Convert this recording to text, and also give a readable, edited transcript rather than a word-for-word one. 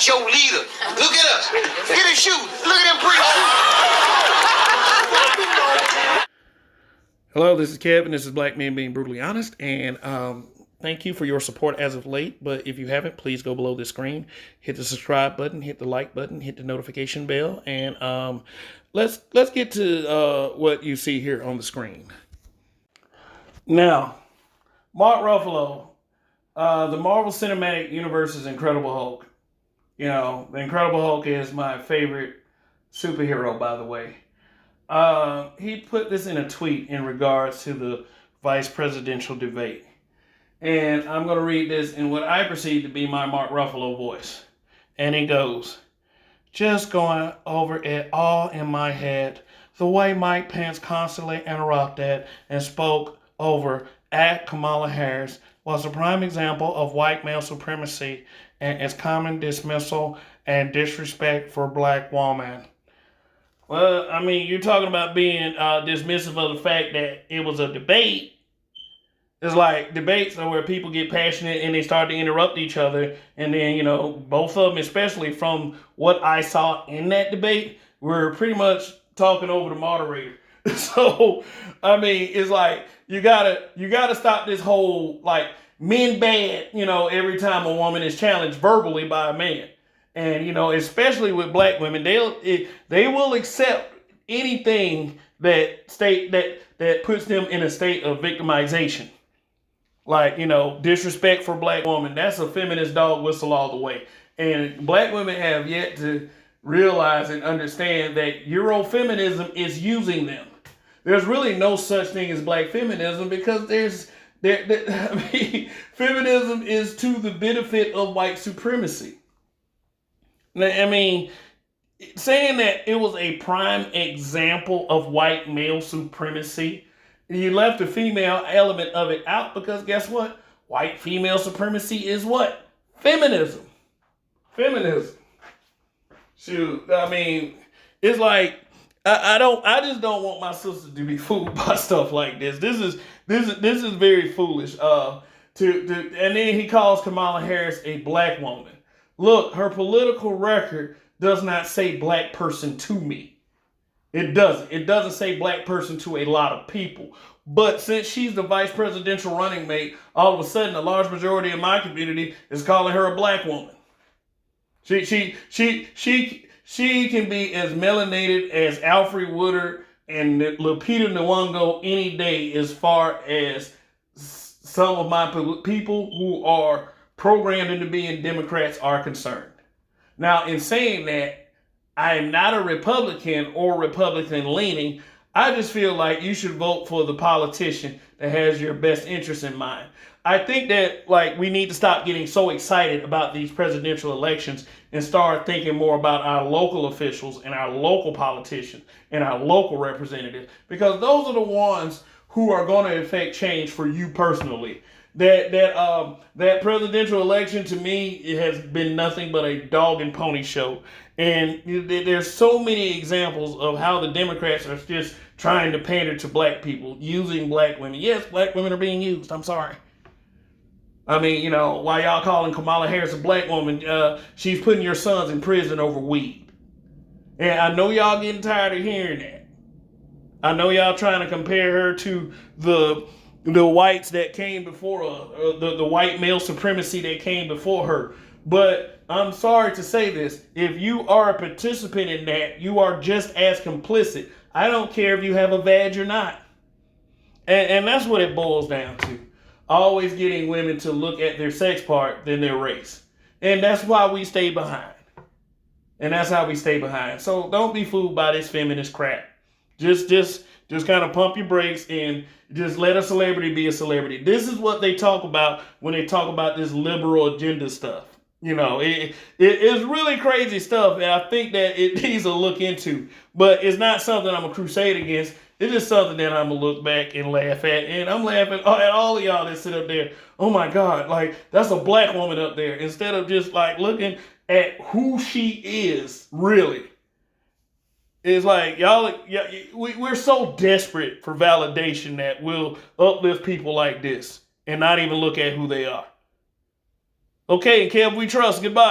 not your leader. Look at us. Look at his shoes. Look at them pretty shoes. Hello, this is Kevin. This is Black Men Being Brutally Honest, and thank you for your support as of late. But if you haven't, please go below the screen, hit the subscribe button, hit the like button, hit the notification bell, and let's get to what you see here on the screen. Now, Mark Ruffalo, the Marvel Cinematic Universe's Incredible Hulk. You know, the Incredible Hulk is my favorite superhero, by the way. He put this in a tweet in regards to the vice presidential debate. And I'm going to read this in what I perceive to be my Mark Ruffalo voice. And it goes, just going over it all in my head, the way Mike Pence constantly interrupted and spoke over at Kamala Harris was a prime example of white male supremacy and its common dismissal and disrespect for black women. Well, I mean, you're talking about being dismissive of the fact that it was a debate. It's like debates are where people get passionate and they start to interrupt each other. And then, you know, both of them, especially from what I saw in that debate, were pretty much talking over the moderator. So, I mean, it's like, you gotta stop this whole, like, men bad, you know, every time a woman is challenged verbally by a man. And, you know, especially with black women, they will accept anything that puts them in a state of victimization. Like, you know, disrespect for black women. That's a feminist dog whistle all the way. And black women have yet to realize and understand that Eurofeminism is using them. There's really no such thing as black feminism because feminism is to the benefit of white supremacy. I mean, saying that it was a prime example of white male supremacy, you left the female element of it out because guess what? White female supremacy is what? Feminism. Feminism. Shoot, I mean, it's like I just don't want my sisters to be fooled by stuff like this. This is very foolish. And then he calls Kamala Harris a black woman. Look, her political record does not say black person to me. It doesn't. It doesn't say black person to a lot of people. But since she's the vice presidential running mate, all of a sudden a large majority of my community is calling her a black woman. She can be as melanated as Alfred Woodard and Lupita Nyong'o any day as far as some of my people who are programmed into being Democrats are concerned. Now, in saying that, I am not a Republican or Republican leaning. I just feel like you should vote for the politician that has your best interest in mind. I think that we need to stop getting so excited about these presidential elections and start thinking more about our local officials and our local politicians and our local representatives, because those are the ones who are going to affect change for you personally. That presidential election to me, it has been nothing but a dog and pony show. And there's so many examples of how the Democrats are just trying to pander to black people, using black women. Yes, black women are being used. I'm sorry. I mean, you know, why y'all calling Kamala Harris a black woman? She's putting your sons in prison over weed. And I know y'all getting tired of hearing that. I know y'all trying to compare her to the whites that came before her, the white male supremacy that came before her. But I'm sorry to say this. If you are a participant in that, you are just as complicit. I don't care if you have a badge or not. And that's what it boils down to. Always getting women to look at their sex part than their race. And that's why we stay behind. And that's how we stay behind. So don't be fooled by this feminist crap. Just kind of pump your brakes and just let a celebrity be a celebrity. This is what they talk about when they talk about this liberal agenda stuff. You know, it's really crazy stuff, and I think that it needs a look into. But it's not something I'm a crusade against. It's just something that I'm going to look back and laugh at. And I'm laughing at all of y'all that sit up there. Oh, my God, that's a black woman up there. Instead of just, looking at who she is, really. It's like, we're so desperate for validation that we'll uplift people like this and not even look at who they are. Okay, Kev, we trust. Goodbye.